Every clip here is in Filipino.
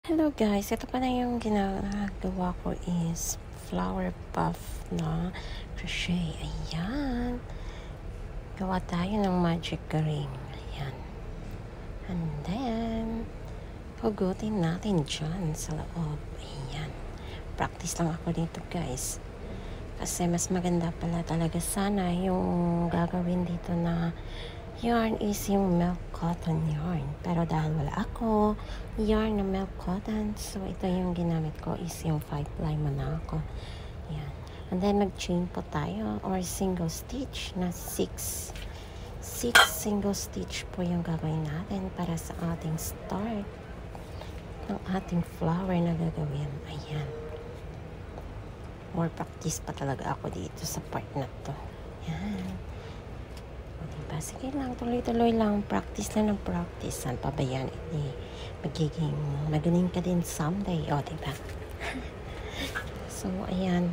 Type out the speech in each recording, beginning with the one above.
Hello guys, ito pa na yung ginagawa ko is flower puff na crochet. Ayan. Gawa tayo ng magic ring. Ayan. And then, hugutin natin dyan sa loob. Ayan. Practice lang ako dito guys. Kasi mas maganda pala talaga sana yung gagawin dito na yarn is yung milk cotton yarn. Pero dahil wala ako yarn na milk cotton, so ito yung ginamit ko is yung 5-ply Monaco. Yan. And then mag-chain po tayo or single stitch na 6 single stitch po yung gagawin natin para sa ating start ng ating flower na gagawin. Ayan. More practice pa talaga ako dito sa part na to. Yan. O diba? Sige lang, tuloy-tuloy lang. Practice lang ng practice. Saan pa ba yan? Magiging magaling ka din someday. O diba? So, ayan.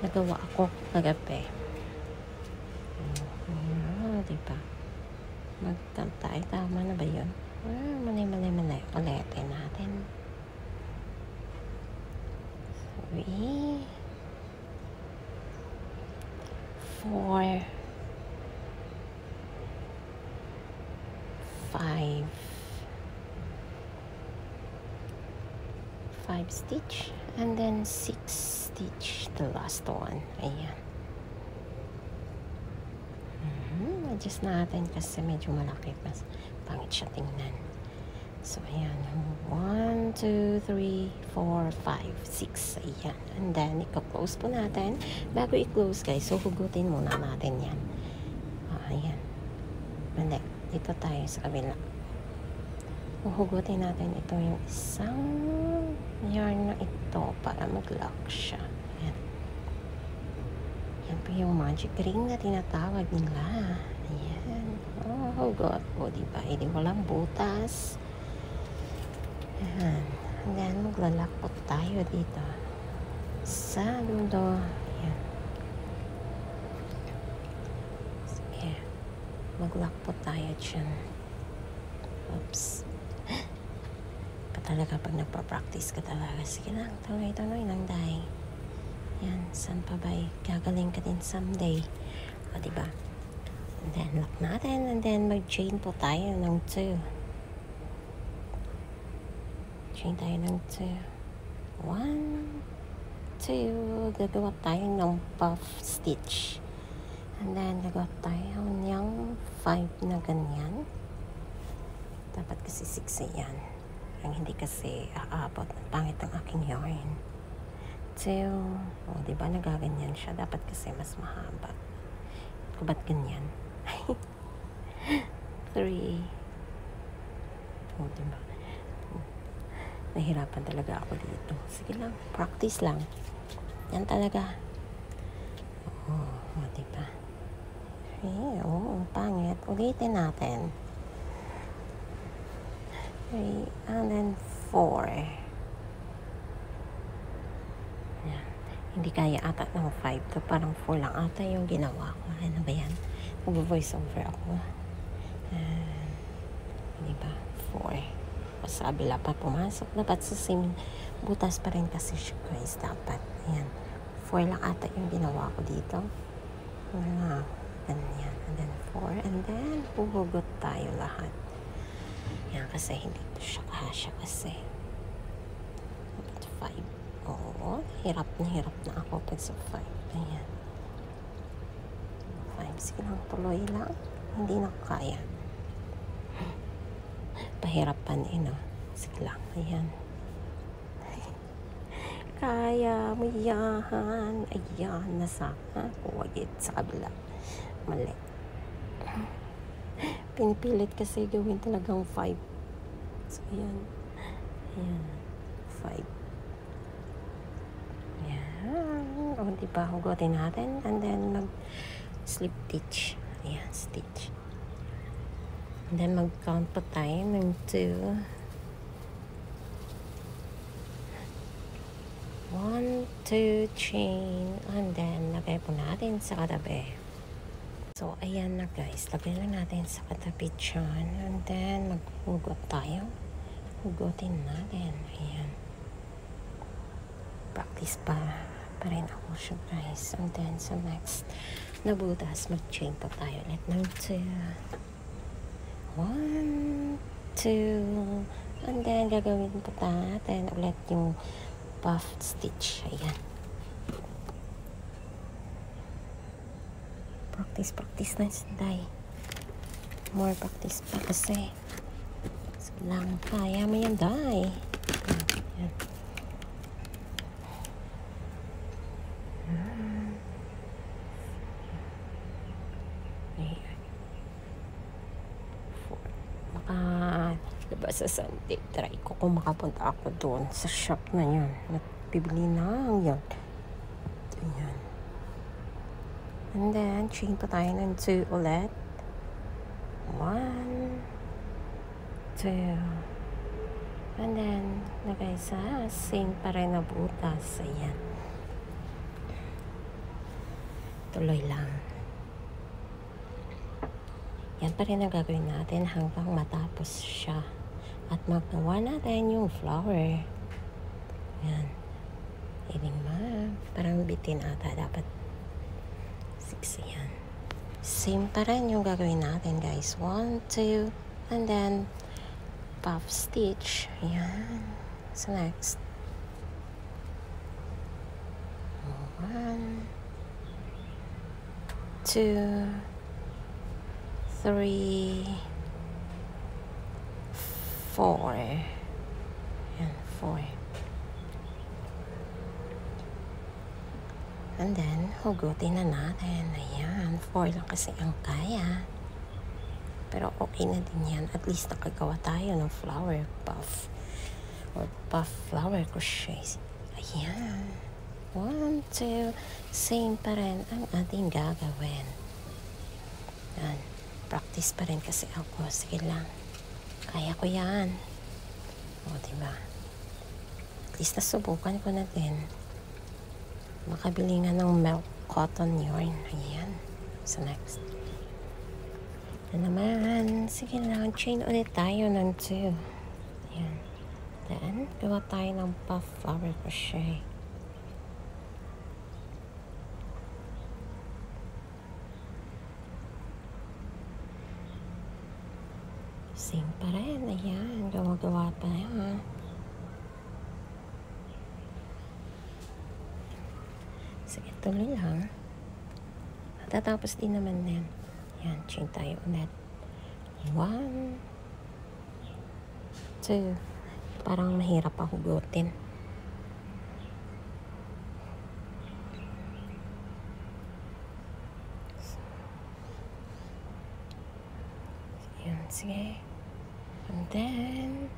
Nagawa ako kagabi. O diba? Magtantay. Tama na ba yun? Mali. Ulitin natin. 3 4 5 stitch and then 6 stitch the last one. Ayan. Adjust natin kasi medyo malaki, mas pangit siya tingnan. So ayan, 1 2 3 4 5 6. Ayan. And then i-close po natin. Bago i-close guys, so hugutin muna natin yan. Ayan. Mali. Dito tayo sa kabila. Huhugutin natin ito yung isang yarn na ito para mag-lock siya. Ayan. Yan po yung magic ring na tinatawag nila. Ayan. Hugot. O diba? Hindi walang butas. Ayan. And then maglalak po tayo dito sa dulo. Ayan. Sige. Mag-lock po tayo dyan. Oops. Talaga pag nagpa-practice ka talaga. Sige lang, tuloy-tuloy lang dahil. Yan, saan pa ba gagaling ka din someday. O, diba? And then, lock natin. And then, mag-chain po tayo ng 2. Chain tayo ng 2. 1, 2. Gagawa tayo ng puff stitch. And then, gagawa tayo ng 5 na ganyan. Dapat kasi 6 yan. Ang hindi kasi aabot. Pangit ang aking yarn. 2. O, diba nagaganyan siya? Dapat kasi mas mahaba. O, ba't ganyan? 3. O, diba? Nahirapan talaga ako dito. Sige lang. Practice lang. Yan talaga. O, diba? Pangit. Ulitin natin. 3, and then 4. Yan. Hindi kaya ata ng 5 to. Parang 4 lang ata yung ginawa ko. Ano ba yan? Mag-voice over ako. Diba? 4. Sa kabila pa pumasok. Dapat sa same butas pa rin kasi siya guys. Dapat. Ayan. 4 lang ata yung ginawa ko dito. Ganyan. And then 4. And then huhugot tayo lahat. Yan, kasi hindi siya kasya kasi. 5. Oo, hirap na ako pag sa 5. Ayan. 5. Sige lang, tuloy lang. Hindi na kaya. Pahirapan no? Sige lang, ayan. Kaya mo yan. Ayan, nasa wagit sa kabila. Mali. Pinipilit kasi gawin talagang 5. So, ayan. Ayan. 5. Ayan. O, diba? Hugutin natin. And then, mag-slip stitch. Ayan, stitch. And then, mag-count po tayo ng 2. 1, 2, chain. And then, lagay po natin sa katabi. So, ayan na guys. Lagay lang natin sa katabi dyan. And then, maghugot tayo. Hugutin natin. Ayan. Practice pa rin ako siya guys. And then sa next na butas, mag-chain pa tayo ulit ng 2. 1, 2, and then gagawin pa natin ulit yung puff stitch. Ayan. Practice na sinday. More practice pa kasi. Sige lang, kaya mo yan, day. Ayan. Diba sa Sunday, try ko kung makapunta ako doon sa shop na yun. Bibili na yun. Ayan. And then, chain pa tayo ng 2 ulit. 1, 2. And then, lagay sa same pa rin na butas. Ayan. Tuloy lang. Yan pa rin ang gagawin natin hanggang matapos siya. At magawa natin yung flower. Yan. Iling parang bitin ata. Dapat 6 yan. Same pa rin yung gagawin natin guys. 1, 2, and then puff stitch. Yan. So next. 1, 2, 3, 4. Ayan, 4. And then, hugutin na natin. Ayan, 4 lang kasi ang kaya. Pero okay na din yan. At least nakagawa tayo ng flower puff. Or puff flower crochet. Ayan. 1, 2. Same pa rin ang ating gagawin. Ayan. Practice pa rin kasi ako. Sige lang. Kaya ko yan. O, diba? At least nasubukan ko na din. Makabili nga ng milk cotton yarn. Ayan. So, next. Na naman. Sige lang. Chain ulit tayo ng 2. Ayan. Then, gawa tayo ng puff flower crochet. Same pa rin. Ayan. Gawa-gawa pa yan. Sige, tuloy lang. Tatapos din naman din. Ayan. Chain tayo ulit. 1, 2. Parang mahirap ako hugutin. Ayan. Sige. And then,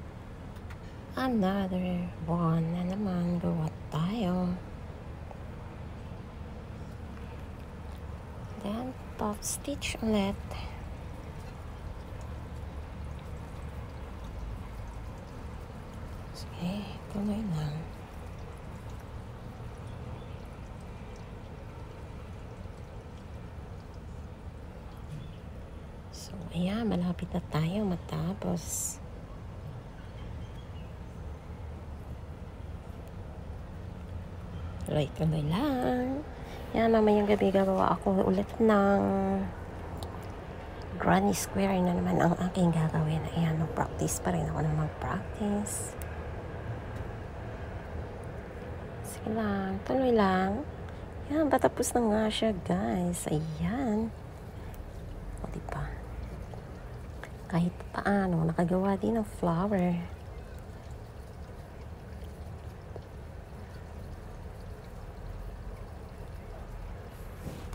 another one na naman. Gawa tayo. Then, puff stitch ulit. Sige, tuloy lang. So, ayan, malapit na tayo matapos. Tuloy-tuloy lang. Yan, mamayang gabi gagawa ako ulit ng granny square na naman ang aking gagawin. Ayan, mag-practice pa rin ako na mag-practice. Sige lang, tuloy lang. Yan, patapos na nga siya, guys. Ayan. O, diba? Kahit paano, nakagawa din ng flower.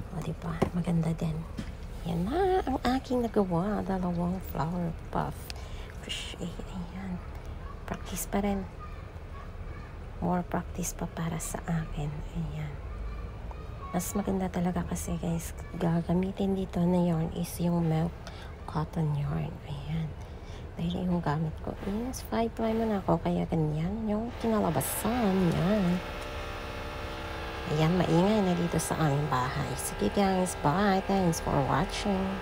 O, diba? Maganda din. Yan na ang aking nagawa. 2 flower puff crochet. Ayan. Practice pa rin. More practice pa para sa akin. Ayan. Mas maganda talaga kasi guys, gagamitin dito na yarn is yung milk cotton yarn. Ayan. Dahil yung gamit ko is 5-ply mo na ako. Kaya ganyan yung kinalabasan. Yan. Ayan, maingay na dito sa aming bahay. Sige guys, bye. Thanks for watching.